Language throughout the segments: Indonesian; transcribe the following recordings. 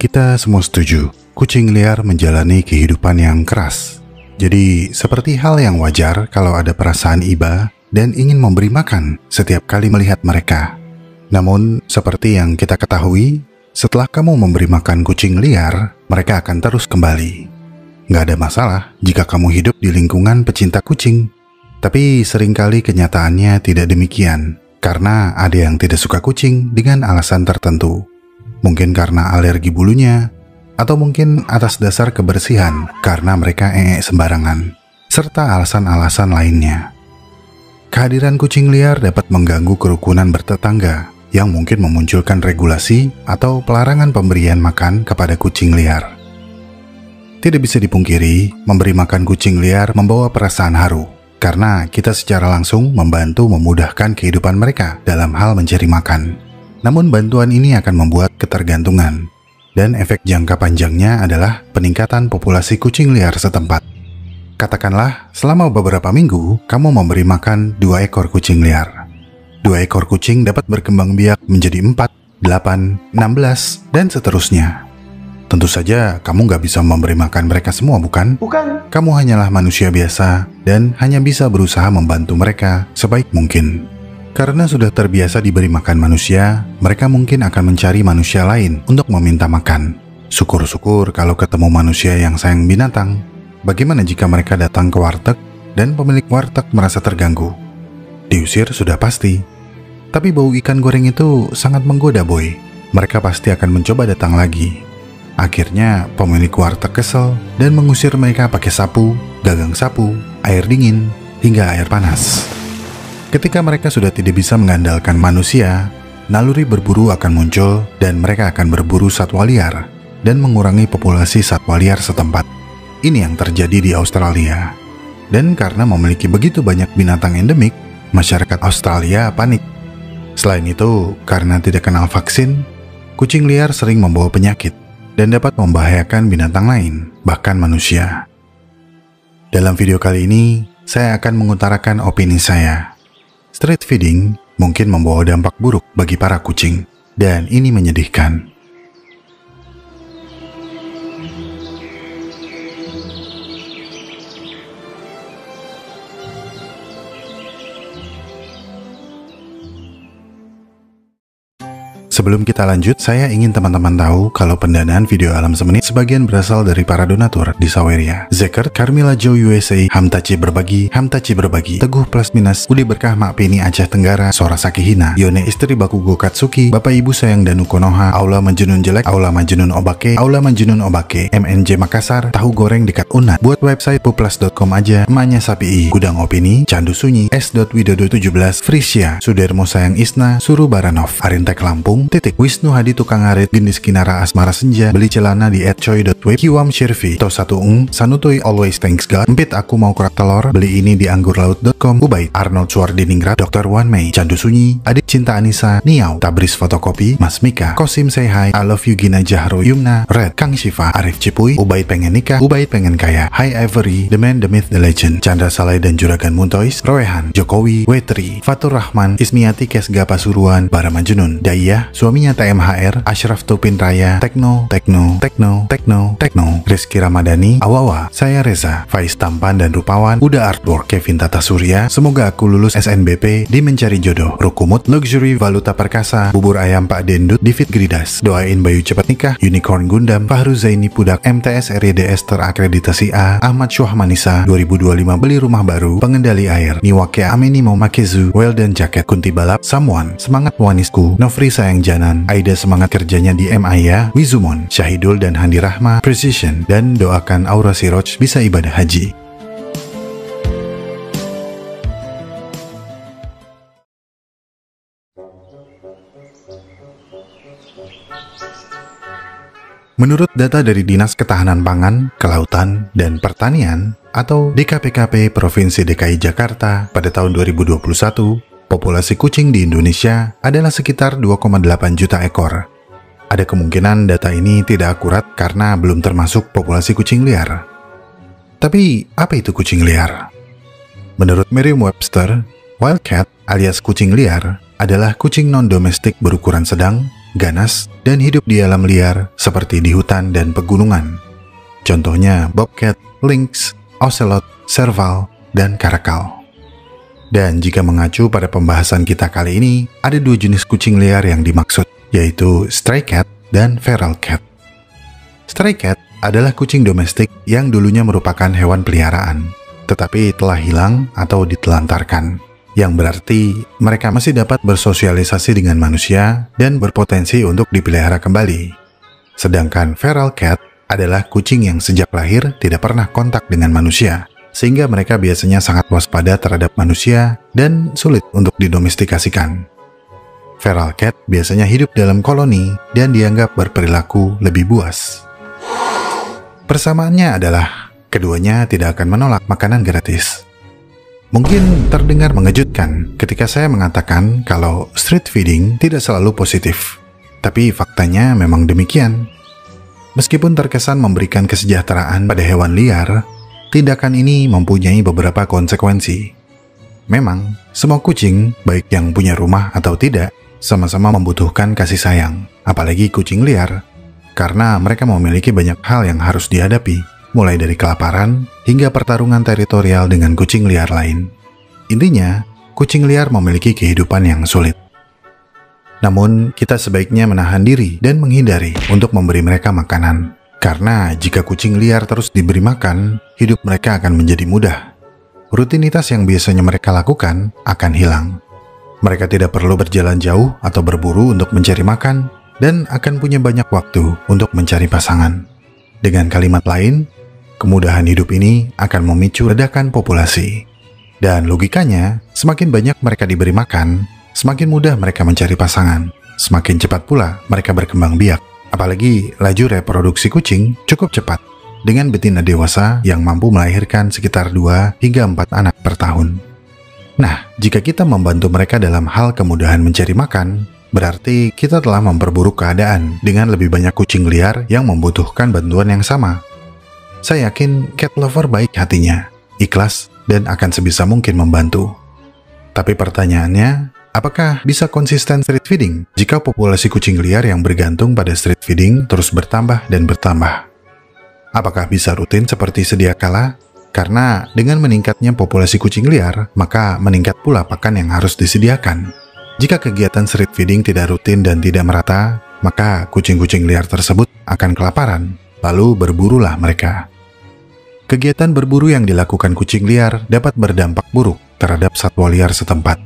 Kita semua setuju, kucing liar menjalani kehidupan yang keras. Jadi, seperti hal yang wajar kalau ada perasaan iba dan ingin memberi makan setiap kali melihat mereka. Namun, seperti yang kita ketahui, setelah kamu memberi makan kucing liar, mereka akan terus kembali. Nggak ada masalah jika kamu hidup di lingkungan pecinta kucing. Tapi seringkali kenyataannya tidak demikian, karena ada yang tidak suka kucing dengan alasan tertentu. Mungkin karena alergi bulunya, atau mungkin atas dasar kebersihan karena mereka sembarangan, serta alasan-alasan lainnya. Kehadiran kucing liar dapat mengganggu kerukunan bertetangga yang mungkin memunculkan regulasi atau pelarangan pemberian makan kepada kucing liar. Tidak bisa dipungkiri, memberi makan kucing liar membawa perasaan haru, karena kita secara langsung membantu memudahkan kehidupan mereka dalam hal mencari makan. Namun bantuan ini akan membuat ketergantungan, dan efek jangka panjangnya adalah peningkatan populasi kucing liar setempat. Katakanlah, selama beberapa minggu, kamu memberi makan 2 ekor kucing liar. 2 ekor kucing dapat berkembang biak menjadi 4, 8, 16, dan seterusnya. Tentu saja, kamu nggak bisa memberi makan mereka semua, bukan? Bukan. Kamu hanyalah manusia biasa, dan hanya bisa berusaha membantu mereka sebaik mungkin. Karena sudah terbiasa diberi makan manusia, mereka mungkin akan mencari manusia lain untuk meminta makan. Syukur-syukur kalau ketemu manusia yang sayang binatang. Bagaimana jika mereka datang ke warteg dan pemilik warteg merasa terganggu? Diusir sudah pasti. Tapi bau ikan goreng itu sangat menggoda, boy. Mereka pasti akan mencoba datang lagi. Akhirnya pemilik warteg kesel dan mengusir mereka pakai sapu, gagang sapu, air dingin, hingga air panas. Ketika mereka sudah tidak bisa mengandalkan manusia, naluri berburu akan muncul dan mereka akan berburu satwa liar dan mengurangi populasi satwa liar setempat. Ini yang terjadi di Australia. Dan karena memiliki begitu banyak binatang endemik, masyarakat Australia panik. Selain itu, karena tidak kenal vaksin, kucing liar sering membawa penyakit dan dapat membahayakan binatang lain, bahkan manusia. Dalam video kali ini, saya akan mengutarakan opini saya. Street feeding mungkin membawa dampak buruk bagi para kucing, dan ini menyedihkan. Sebelum kita lanjut, saya ingin teman-teman tahu kalau pendanaan video Alam Semenit sebagian berasal dari para donatur di Saweria, Zekert, Carmilla Joe USA, Hamtaci Berbagi, Teguh Plus Minus, Udi Berkah Mak Pini Aceh Tenggara, Sora Sakihina, Yone Istri Bakugo Katsuki, Bapak Ibu Sayang Danu Konoha, Aula Majnun Jelek, Aula Majnun Obake, MNJ Makassar, Tahu Goreng Dekat Unat. Buat website puplas.com aja, Emaknya Sapi, Gudang Opini, Candu Sunyi, S.Widodo 17, Frisia, Sudermo Sayang Isna, Suru Baranov, Arintek Lampung, Titik Wisnu Hadi Tukang Arit, Gendis Kinara Asmara Senja, Beli Celana di @coy.web, Kiwam Shirvi, To1 Sanutoy Always Thanks God, Empit Aku Mau Kerak Telur, Beli Ini di anggurlaut.com, Ubaid, Arnold Suardiningrat, Dr. Wan Mei, Candu Sunyi, Adik Cinta Anissa, Niau, Tabris Fotokopi, Mas Mika, Kosim Say Hi, I Love You Gina Jahro Yumna, Red, Kang Shiva, Arif Cipuy, Ubaid Pengen Nikah, Ubaid Pengen Kaya, Hi Ivory, The Man, The Myth, The Legend, Chandra Salai dan Juragan Muntois, Roehan, Jokowi, Wetri, Fatur Rahman, Ismiati Kesga Pasuruan, Bara Majnun, Daiyah, suaminya TMHR, Ashraf Tupin Raya, Tekno, Rizky Ramadhani, Awawa, saya Reza, Faiz Tampan dan Rupawan, Uda Artwork, Kevin Tata Surya, semoga aku lulus SNBP di Mencari Jodoh, Rukumut, Luxury Valuta Perkasa, Bubur Ayam Pak Dendut, David Gridas, doain Bayu cepat nikah, Unicorn Gundam, Fahru Zaini Pudak, MTS RYDS terakreditasi A, Ahmad Syuah Manisa, 2025 beli rumah baru, pengendali air, Niwake Ameni mau Makezu, Weldon Jacket, Kunti Balap, Samuan, semangat wanisku, Nofri sayang janan, Aida semangat kerjanya di MI ya, Wizumon, Syahidul dan Handi Rahma, Precision, dan doakan Aura Siroj bisa ibadah haji. Menurut data dari Dinas Ketahanan Pangan, Kelautan, dan Pertanian atau DKPKP Provinsi DKI Jakarta pada tahun 2021, populasi kucing di Indonesia adalah sekitar 2,8 juta ekor. Ada kemungkinan data ini tidak akurat karena belum termasuk populasi kucing liar. Tapi, apa itu kucing liar? Menurut Merriam-Webster, wildcat alias kucing liar adalah kucing non-domestik berukuran sedang ganas, dan hidup di alam liar seperti di hutan dan pegunungan. Contohnya bobcat, lynx, ocelot, serval, dan karakal. Dan jika mengacu pada pembahasan kita kali ini, ada dua jenis kucing liar yang dimaksud, yaitu stray cat dan feral cat. Stray cat adalah kucing domestik yang dulunya merupakan hewan peliharaan, tetapi telah hilang atau ditelantarkan, yang berarti mereka masih dapat bersosialisasi dengan manusia dan berpotensi untuk dipelihara kembali. Sedangkan feral cat adalah kucing yang sejak lahir tidak pernah kontak dengan manusia, sehingga mereka biasanya sangat waspada terhadap manusia dan sulit untuk didomestikasikan. Feral cat biasanya hidup dalam koloni dan dianggap berperilaku lebih buas. Persamaannya adalah keduanya tidak akan menolak makanan gratis. Mungkin terdengar mengejutkan ketika saya mengatakan kalau street feeding tidak selalu positif, tapi faktanya memang demikian. Meskipun terkesan memberikan kesejahteraan pada hewan liar, tindakan ini mempunyai beberapa konsekuensi. Memang, semua kucing, baik yang punya rumah atau tidak, sama-sama membutuhkan kasih sayang, apalagi kucing liar, karena mereka memiliki banyak hal yang harus dihadapi, mulai dari kelaparan hingga pertarungan teritorial dengan kucing liar lain. Intinya, kucing liar memiliki kehidupan yang sulit. Namun, kita sebaiknya menahan diri dan menghindari untuk memberi mereka makanan. Karena jika kucing liar terus diberi makan, hidup mereka akan menjadi mudah. Rutinitas yang biasanya mereka lakukan akan hilang. Mereka tidak perlu berjalan jauh atau berburu untuk mencari makan, dan akan punya banyak waktu untuk mencari pasangan. Dengan kalimat lain, kemudahan hidup ini akan memicu ledakan populasi. Dan logikanya, semakin banyak mereka diberi makan, semakin mudah mereka mencari pasangan. Semakin cepat pula mereka berkembang biak. Apalagi laju reproduksi kucing cukup cepat, dengan betina dewasa yang mampu melahirkan sekitar 2 hingga 4 anak per tahun. Nah, jika kita membantu mereka dalam hal kemudahan mencari makan, berarti kita telah memperburuk keadaan dengan lebih banyak kucing liar yang membutuhkan bantuan yang sama. Saya yakin cat lover baik hatinya, ikhlas, dan akan sebisa mungkin membantu. Tapi pertanyaannya, apakah bisa konsisten street feeding jika populasi kucing liar yang bergantung pada street feeding terus bertambah dan bertambah? Apakah bisa rutin seperti sedia kala? Karena dengan meningkatnya populasi kucing liar, maka meningkat pula pakan yang harus disediakan. Jika kegiatan street feeding tidak rutin dan tidak merata, maka kucing-kucing liar tersebut akan kelaparan, lalu berburulah mereka. Kegiatan berburu yang dilakukan kucing liar dapat berdampak buruk terhadap satwa liar setempat.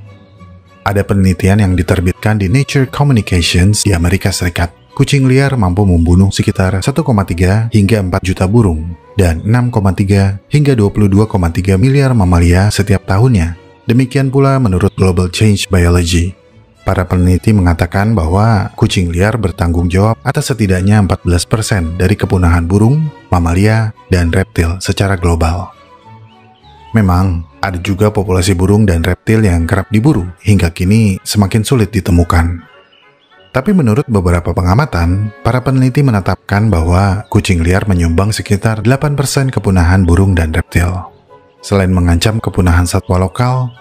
Ada penelitian yang diterbitkan di Nature Communications di Amerika Serikat. Kucing liar mampu membunuh sekitar 1,3 hingga 4 juta burung dan 6,3 hingga 22,3 miliar mamalia setiap tahunnya. Demikian pula menurut Global Change Biology. Para peneliti mengatakan bahwa kucing liar bertanggung jawab atas setidaknya 14% dari kepunahan burung, mamalia, dan reptil secara global. Memang, ada juga populasi burung dan reptil yang kerap diburu hingga kini semakin sulit ditemukan. Tapi menurut beberapa pengamatan, para peneliti menetapkan bahwa kucing liar menyumbang sekitar 8% kepunahan burung dan reptil. Selain mengancam kepunahan satwa lokal,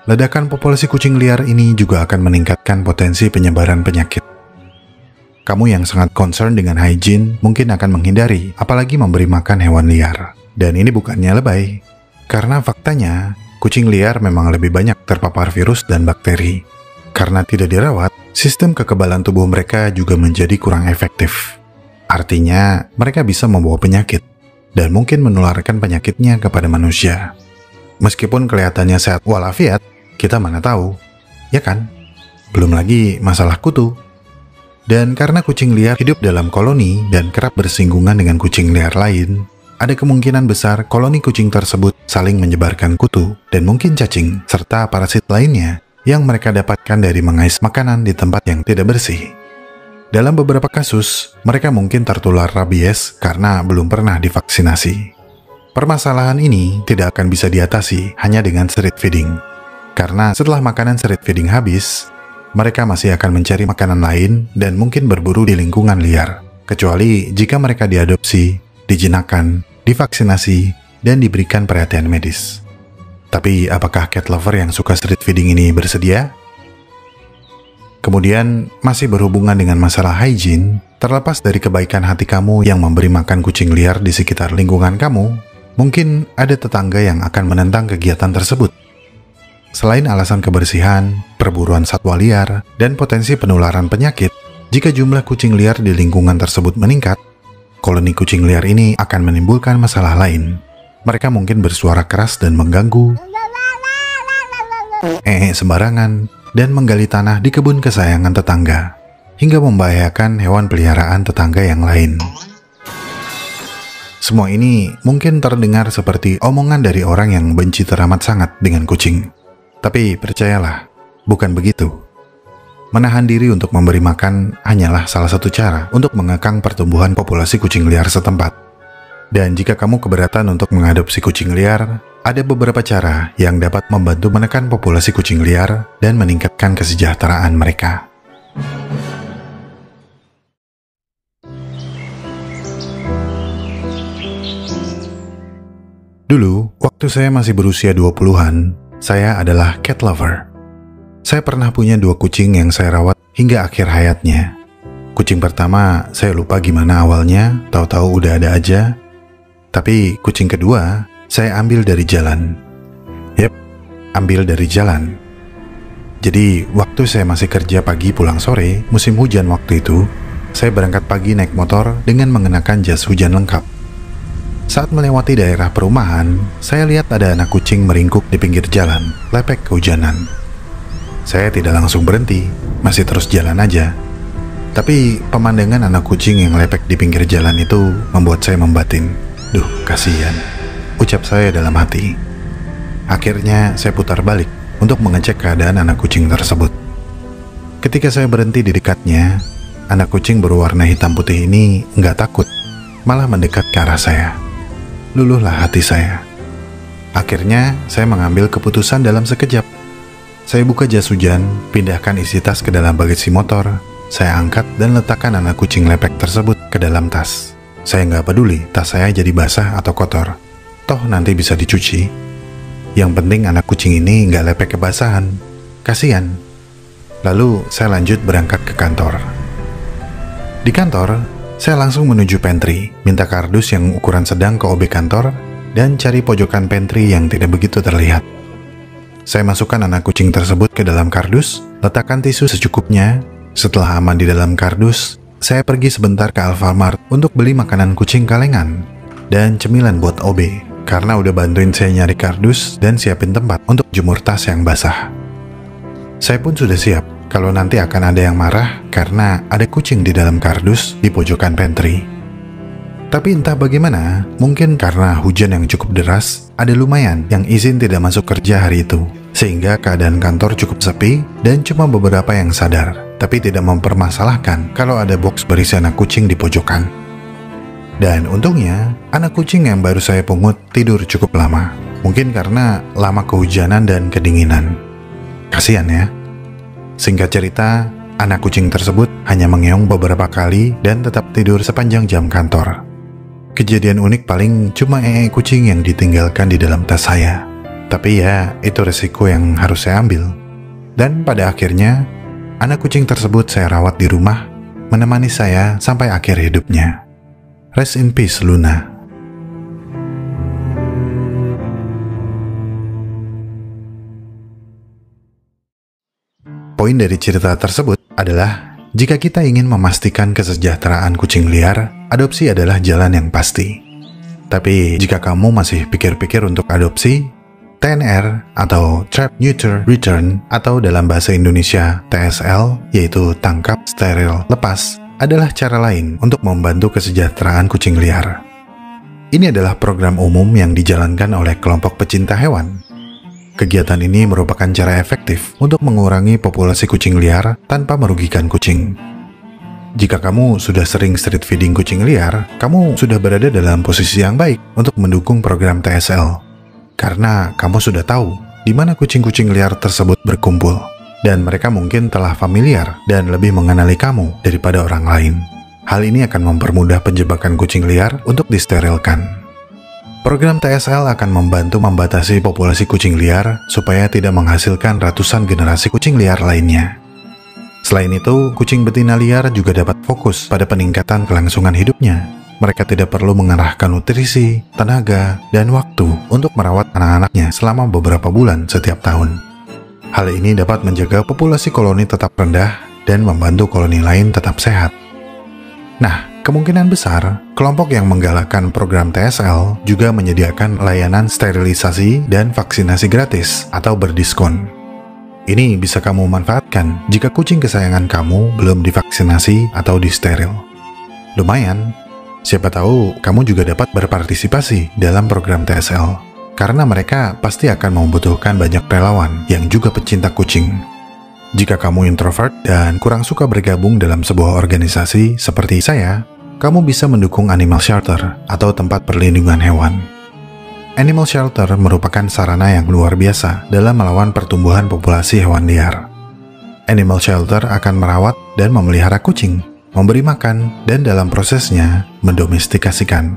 ledakan populasi kucing liar ini juga akan meningkatkan potensi penyebaran penyakit. Kamu yang sangat concern dengan hygiene mungkin akan menghindari, apalagi memberi makan hewan liar. Dan ini bukannya lebay, karena faktanya kucing liar memang lebih banyak terpapar virus dan bakteri. Karena tidak dirawat, sistem kekebalan tubuh mereka juga menjadi kurang efektif. Artinya, mereka bisa membawa penyakit dan mungkin menularkan penyakitnya kepada manusia. Meskipun kelihatannya sehat walafiat, kita mana tahu, ya kan? Belum lagi masalah kutu. Dan karena kucing liar hidup dalam koloni dan kerap bersinggungan dengan kucing liar lain, ada kemungkinan besar koloni kucing tersebut saling menyebarkan kutu dan mungkin cacing serta parasit lainnya yang mereka dapatkan dari mengais makanan di tempat yang tidak bersih. Dalam beberapa kasus, mereka mungkin tertular rabies karena belum pernah divaksinasi. Permasalahan ini tidak akan bisa diatasi hanya dengan street feeding. Karena setelah makanan street feeding habis, mereka masih akan mencari makanan lain dan mungkin berburu di lingkungan liar. Kecuali jika mereka diadopsi, dijinakkan, divaksinasi, dan diberikan perhatian medis. Tapi apakah cat lover yang suka street feeding ini bersedia? Kemudian, masih berhubungan dengan masalah hygiene, terlepas dari kebaikan hati kamu yang memberi makan kucing liar di sekitar lingkungan kamu, mungkin ada tetangga yang akan menentang kegiatan tersebut. Selain alasan kebersihan, perburuan satwa liar, dan potensi penularan penyakit, jika jumlah kucing liar di lingkungan tersebut meningkat, koloni kucing liar ini akan menimbulkan masalah lain. Mereka mungkin bersuara keras dan mengganggu, sembarangan, dan menggali tanah di kebun kesayangan tetangga, hingga membahayakan hewan peliharaan tetangga yang lain. Semua ini mungkin terdengar seperti omongan dari orang yang benci teramat sangat dengan kucing. Tapi percayalah, bukan begitu. Menahan diri untuk memberi makan hanyalah salah satu cara untuk mengekang pertumbuhan populasi kucing liar setempat. Dan jika kamu keberatan untuk mengadopsi kucing liar, ada beberapa cara yang dapat membantu menekan populasi kucing liar dan meningkatkan kesejahteraan mereka. Dulu, waktu saya masih berusia 20-an, saya adalah cat lover. Saya pernah punya 2 kucing yang saya rawat hingga akhir hayatnya. Kucing pertama, saya lupa gimana awalnya, tahu-tahu udah ada aja. Tapi kucing kedua, saya ambil dari jalan. Ambil dari jalan. Jadi, waktu saya masih kerja pagi pulang sore, musim hujan waktu itu, saya berangkat pagi naik motor dengan mengenakan jas hujan lengkap. Saat melewati daerah perumahan, saya lihat ada anak kucing meringkuk di pinggir jalan, lepek kehujanan. Saya tidak langsung berhenti, masih terus jalan aja. Tapi, pemandangan anak kucing yang lepek di pinggir jalan itu membuat saya membatin. Duh, kasihan, ucap saya dalam hati. Akhirnya saya putar balik untuk mengecek keadaan anak kucing tersebut. Ketika saya berhenti di dekatnya, anak kucing berwarna hitam putih ini nggak takut, malah mendekat ke arah saya. Luluhlah hati saya. Akhirnya saya mengambil keputusan dalam sekejap. Saya buka jas hujan, pindahkan isi tas ke dalam bagasi motor. Saya angkat dan letakkan anak kucing lepek tersebut ke dalam tas. Saya nggak peduli tas saya jadi basah atau kotor. Toh nanti bisa dicuci. Yang penting anak kucing ini nggak lepek kebasahan. Kasian. Lalu saya lanjut berangkat ke kantor. Di kantor, saya langsung menuju pantry, minta kardus yang ukuran sedang ke OB kantor, dan cari pojokan pantry yang tidak begitu terlihat. Saya masukkan anak kucing tersebut ke dalam kardus, letakkan tisu secukupnya. Setelah aman di dalam kardus, saya pergi sebentar ke Alfamart untuk beli makanan kucing kalengan dan cemilan buat OB, karena udah bantuin saya nyari kardus dan siapin tempat untuk jemur tas yang basah. Saya pun sudah siap kalau nanti akan ada yang marah karena ada kucing di dalam kardus di pojokan pantry. Tapi entah bagaimana, mungkin karena hujan yang cukup deras, ada lumayan yang izin tidak masuk kerja hari itu, sehingga keadaan kantor cukup sepi dan cuma beberapa yang sadar, tapi tidak mempermasalahkan kalau ada box berisi anak kucing di pojokan. Dan untungnya, anak kucing yang baru saya pungut tidur cukup lama, mungkin karena lama kehujanan dan kedinginan. Kasian ya. Singkat cerita, anak kucing tersebut hanya mengeong beberapa kali dan tetap tidur sepanjang jam kantor. Kejadian unik paling cuma kucing yang ditinggalkan di dalam tas saya. Tapi ya, itu resiko yang harus saya ambil. Dan pada akhirnya, anak kucing tersebut saya rawat di rumah, menemani saya sampai akhir hidupnya. Rest in peace, Luna. Poin dari cerita tersebut adalah, jika kita ingin memastikan kesejahteraan kucing liar, adopsi adalah jalan yang pasti. Tapi jika kamu masih pikir-pikir untuk adopsi, TNR atau Trap, Neuter, Return atau dalam bahasa Indonesia TSL, yaitu tangkap, steril, lepas, adalah cara lain untuk membantu kesejahteraan kucing liar. Ini adalah program umum yang dijalankan oleh kelompok pecinta hewan. Kegiatan ini merupakan cara efektif untuk mengurangi populasi kucing liar tanpa merugikan kucing. Jika kamu sudah sering street feeding kucing liar, kamu sudah berada dalam posisi yang baik untuk mendukung program TSL. Karena kamu sudah tahu di mana kucing-kucing liar tersebut berkumpul, dan mereka mungkin telah familiar dan lebih mengenali kamu daripada orang lain. Hal ini akan mempermudah penjebakan kucing liar untuk disterilkan. Program TSL akan membantu membatasi populasi kucing liar supaya tidak menghasilkan ratusan generasi kucing liar lainnya. Selain itu, kucing betina liar juga dapat fokus pada peningkatan kelangsungan hidupnya. Mereka tidak perlu mengerahkan nutrisi, tenaga, dan waktu untuk merawat anak-anaknya selama beberapa bulan setiap tahun. Hal ini dapat menjaga populasi koloni tetap rendah dan membantu koloni lain tetap sehat. Nah, kemungkinan besar, kelompok yang menggalakkan program TSL juga menyediakan layanan sterilisasi dan vaksinasi gratis atau berdiskon. Ini bisa kamu manfaatkan jika kucing kesayangan kamu belum divaksinasi atau disteril. Lumayan, siapa tahu kamu juga dapat berpartisipasi dalam program TSL, karena mereka pasti akan membutuhkan banyak relawan yang juga pecinta kucing. Jika kamu introvert dan kurang suka bergabung dalam sebuah organisasi seperti saya, kamu bisa mendukung animal shelter atau tempat perlindungan hewan. Animal shelter merupakan sarana yang luar biasa dalam melawan pertumbuhan populasi hewan liar. Animal shelter akan merawat dan memelihara kucing, memberi makan, dan dalam prosesnya mendomestikasikan.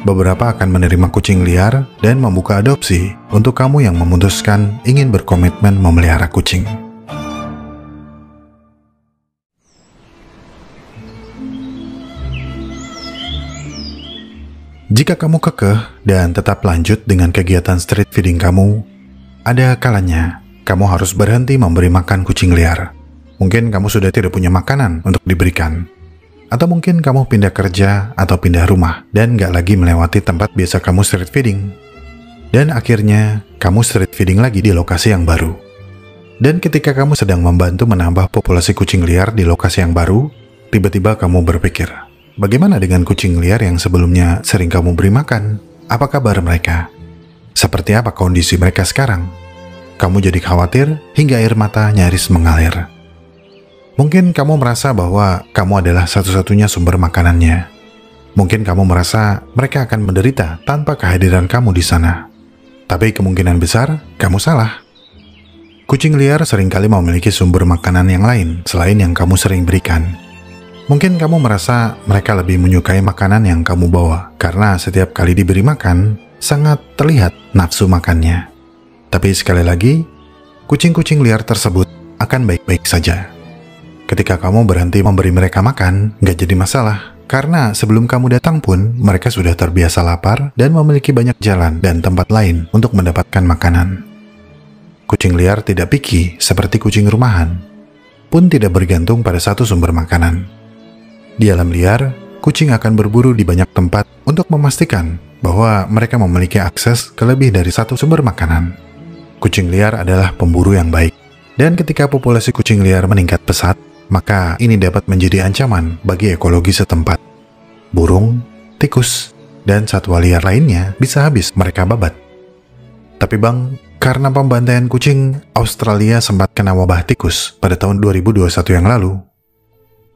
Beberapa akan menerima kucing liar dan membuka adopsi untuk kamu yang memutuskan ingin berkomitmen memelihara kucing. Jika kamu kekeh dan tetap lanjut dengan kegiatan street feeding kamu, ada kalanya kamu harus berhenti memberi makan kucing liar. Mungkin kamu sudah tidak punya makanan untuk diberikan. Atau mungkin kamu pindah kerja atau pindah rumah dan nggak lagi melewati tempat biasa kamu street feeding. Dan akhirnya, kamu street feeding lagi di lokasi yang baru. Dan ketika kamu sedang membantu menambah populasi kucing liar di lokasi yang baru, tiba-tiba kamu berpikir, bagaimana dengan kucing liar yang sebelumnya sering kamu beri makan? Apa kabar mereka? Seperti apa kondisi mereka sekarang? Kamu jadi khawatir hingga air mata nyaris mengalir. Mungkin kamu merasa bahwa kamu adalah satu-satunya sumber makanannya. Mungkin kamu merasa mereka akan menderita tanpa kehadiran kamu di sana. Tapi kemungkinan besar, kamu salah. Kucing liar seringkali memiliki sumber makanan yang lain selain yang kamu sering berikan. Mungkin kamu merasa mereka lebih menyukai makanan yang kamu bawa, karena setiap kali diberi makan, sangat terlihat nafsu makannya. Tapi sekali lagi, kucing-kucing liar tersebut akan baik-baik saja. Ketika kamu berhenti memberi mereka makan, nggak jadi masalah. Karena sebelum kamu datang pun, mereka sudah terbiasa lapar dan memiliki banyak jalan dan tempat lain untuk mendapatkan makanan. Kucing liar tidak picky seperti kucing rumahan, pun tidak bergantung pada satu sumber makanan. Di alam liar, kucing akan berburu di banyak tempat untuk memastikan bahwa mereka memiliki akses ke lebih dari satu sumber makanan. Kucing liar adalah pemburu yang baik, dan ketika populasi kucing liar meningkat pesat, maka ini dapat menjadi ancaman bagi ekologi setempat. Burung, tikus, dan satwa liar lainnya bisa habis mereka babat. Tapi bang, karena pembantaian kucing, Australia sempat kena wabah tikus pada tahun 2021 yang lalu.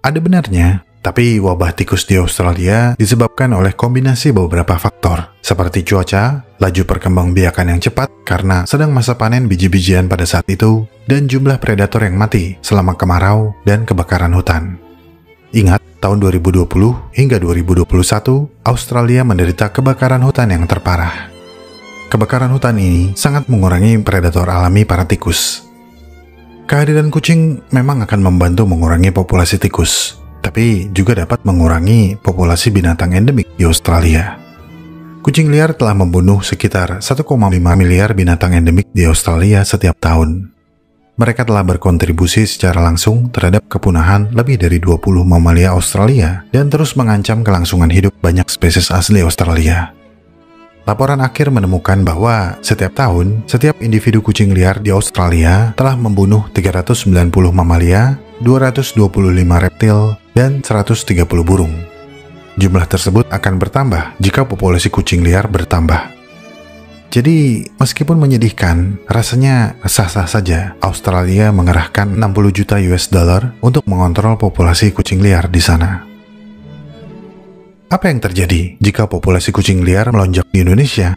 Ada benarnya, tapi wabah tikus di Australia disebabkan oleh kombinasi beberapa faktor, seperti cuaca, laju perkembangbiakan yang cepat karena sedang masa panen biji-bijian pada saat itu, dan jumlah predator yang mati selama kemarau dan kebakaran hutan. Ingat, tahun 2020 hingga 2021, Australia menderita kebakaran hutan yang terparah. Kebakaran hutan ini sangat mengurangi predator alami para tikus. Kehadiran kucing memang akan membantu mengurangi populasi tikus, tapi juga dapat mengurangi populasi binatang endemik di Australia. Kucing liar telah membunuh sekitar 1,5 miliar binatang endemik di Australia setiap tahun. Mereka telah berkontribusi secara langsung terhadap kepunahan lebih dari 20 mamalia Australia dan terus mengancam kelangsungan hidup banyak spesies asli Australia. Laporan akhir menemukan bahwa setiap tahun, setiap individu kucing liar di Australia telah membunuh 390 mamalia, 225 reptil, dan 130 burung. Jumlah tersebut akan bertambah jika populasi kucing liar bertambah. Jadi, meskipun menyedihkan, rasanya sah-sah saja Australia mengerahkan 60 juta US dollar untuk mengontrol populasi kucing liar di sana. Apa yang terjadi jika populasi kucing liar melonjak di Indonesia?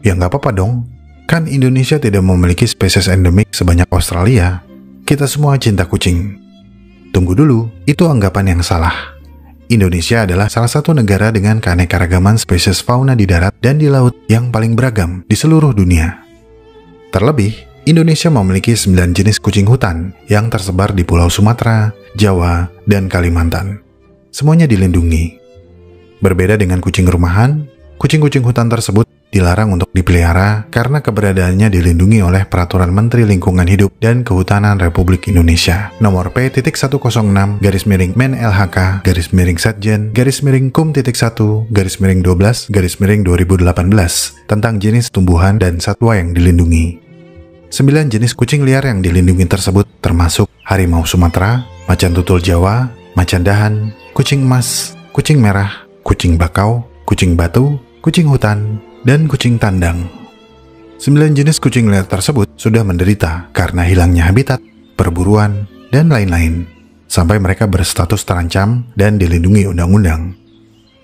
Ya nggak apa-apa dong, kan Indonesia tidak memiliki spesies endemik sebanyak Australia. Kita semua cinta kucing. Tunggu dulu, itu anggapan yang salah. Indonesia adalah salah satu negara dengan keanekaragaman spesies fauna di darat dan di laut yang paling beragam di seluruh dunia. Terlebih, Indonesia memiliki 9 jenis kucing hutan yang tersebar di Pulau Sumatera, Jawa, dan Kalimantan. Semuanya dilindungi. Berbeda dengan kucing rumahan, kucing-kucing hutan tersebut dilarang untuk dipelihara karena keberadaannya dilindungi oleh Peraturan Menteri Lingkungan Hidup dan Kehutanan Republik Indonesia Nomor P.106-Men-LHK-Kum.1-12-2018 tentang jenis tumbuhan dan satwa yang dilindungi. 9 jenis kucing liar yang dilindungi tersebut termasuk harimau Sumatera, macan tutul Jawa, macan dahan, kucing emas, kucing merah, kucing bakau, kucing batu, kucing hutan, dan kucing tandang. 9 jenis kucing liar tersebut sudah menderita karena hilangnya habitat, perburuan, dan lain-lain, sampai mereka berstatus terancam dan dilindungi undang-undang.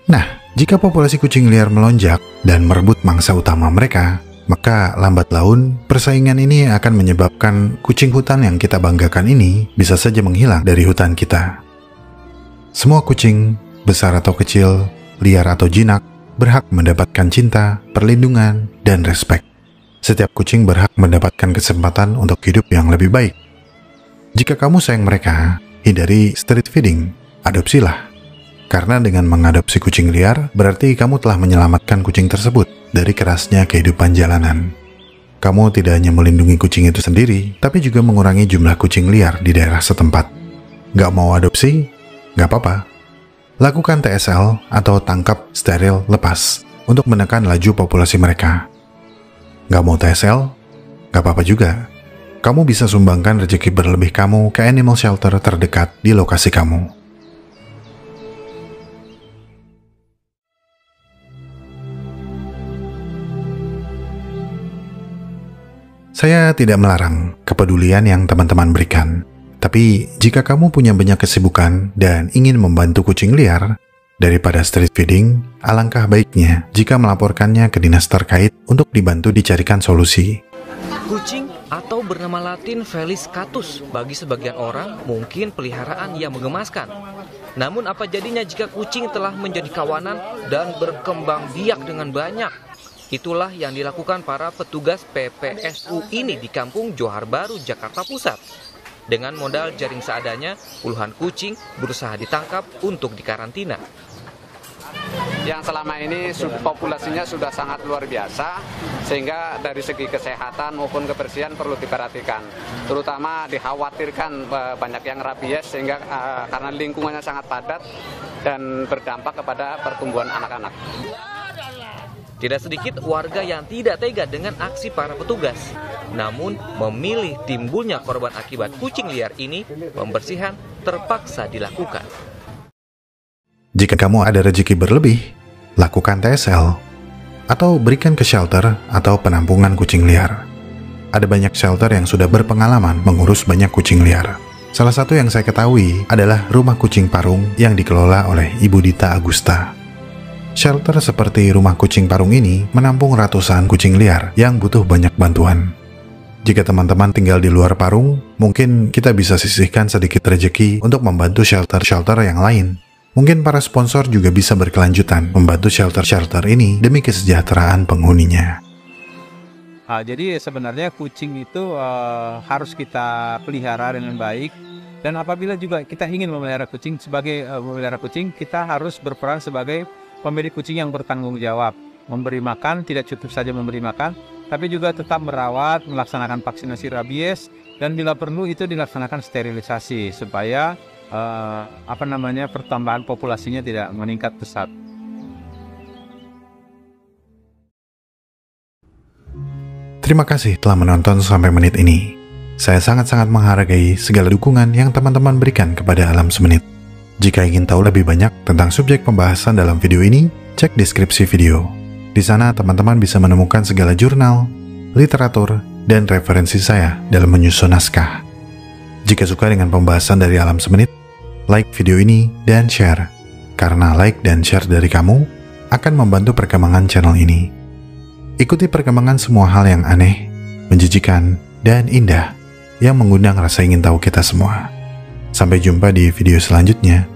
Nah, jika populasi kucing liar melonjak dan merebut mangsa utama mereka, maka lambat laun persaingan ini akan menyebabkan kucing hutan yang kita banggakan ini bisa saja menghilang dari hutan kita. Semua kucing, besar atau kecil, liar atau jinak, berhak mendapatkan cinta, perlindungan, dan respek. Setiap kucing berhak mendapatkan kesempatan untuk hidup yang lebih baik. Jika kamu sayang mereka, hindari street feeding, adopsilah. Karena dengan mengadopsi kucing liar, berarti kamu telah menyelamatkan kucing tersebut dari kerasnya kehidupan jalanan. Kamu tidak hanya melindungi kucing itu sendiri, tapi juga mengurangi jumlah kucing liar di daerah setempat. Gak mau adopsi? Gak apa-apa. Lakukan TSL atau tangkap, steril, lepas untuk menekan laju populasi mereka. Gak mau TSL? Gak apa-apa juga. Kamu bisa sumbangkan rezeki berlebih kamu ke animal shelter terdekat di lokasi kamu. Saya tidak melarang kepedulian yang teman-teman berikan. Tapi jika kamu punya banyak kesibukan dan ingin membantu kucing liar, daripada street feeding, alangkah baiknya jika melaporkannya ke dinas terkait untuk dibantu dicarikan solusi. Kucing atau bernama latin Felis catus bagi sebagian orang mungkin peliharaan yang menggemaskan. Namun apa jadinya jika kucing telah menjadi kawanan dan berkembang biak dengan banyak? Itulah yang dilakukan para petugas PPSU ini di Kampung Johar Baru, Jakarta Pusat. Dengan modal jaring seadanya, puluhan kucing berusaha ditangkap untuk dikarantina. Yang selama ini populasinya sudah sangat luar biasa, sehingga dari segi kesehatan maupun kebersihan perlu diperhatikan. Terutama dikhawatirkan banyak yang rabies, sehingga karena lingkungannya sangat padat dan berdampak kepada pertumbuhan anak-anak. Tidak sedikit warga yang tidak tega dengan aksi para petugas, namun memilih timbulnya korban akibat kucing liar ini, pembersihan terpaksa dilakukan. Jika kamu ada rezeki berlebih, lakukan TSL atau berikan ke shelter atau penampungan kucing liar. Ada banyak shelter yang sudah berpengalaman mengurus banyak kucing liar. Salah satu yang saya ketahui adalah Rumah Kucing Parung yang dikelola oleh Ibu Dita Agusta. Shelter seperti Rumah Kucing Parung ini menampung ratusan kucing liar yang butuh banyak bantuan. Jika teman-teman tinggal di luar Parung, mungkin kita bisa sisihkan sedikit rezeki untuk membantu shelter-shelter yang lain. Mungkin para sponsor juga bisa berkelanjutan membantu shelter-shelter ini demi kesejahteraan penghuninya. Jadi sebenarnya kucing itu harus kita pelihara dengan baik. Dan apabila juga kita ingin memelihara kucing, kita harus berperan sebagai pemilik kucing yang bertanggung jawab. Memberi makan, tidak cukup saja memberi makan, tapi juga tetap merawat, melaksanakan vaksinasi rabies, dan bila perlu itu dilaksanakan sterilisasi supaya pertambahan populasinya tidak meningkat pesat. Terima kasih telah menonton sampai menit ini. Saya sangat-sangat menghargai segala dukungan yang teman-teman berikan kepada Alam Semenit. Jika ingin tahu lebih banyak tentang subjek pembahasan dalam video ini, cek deskripsi video. Di sana teman-teman bisa menemukan segala jurnal, literatur, dan referensi saya dalam menyusun naskah. Jika suka dengan pembahasan dari Alam Semenit, like video ini dan share. Karena like dan share dari kamu akan membantu perkembangan channel ini. Ikuti perkembangan semua hal yang aneh, menjijikan, dan indah yang mengundang rasa ingin tahu kita semua. Sampai jumpa di video selanjutnya.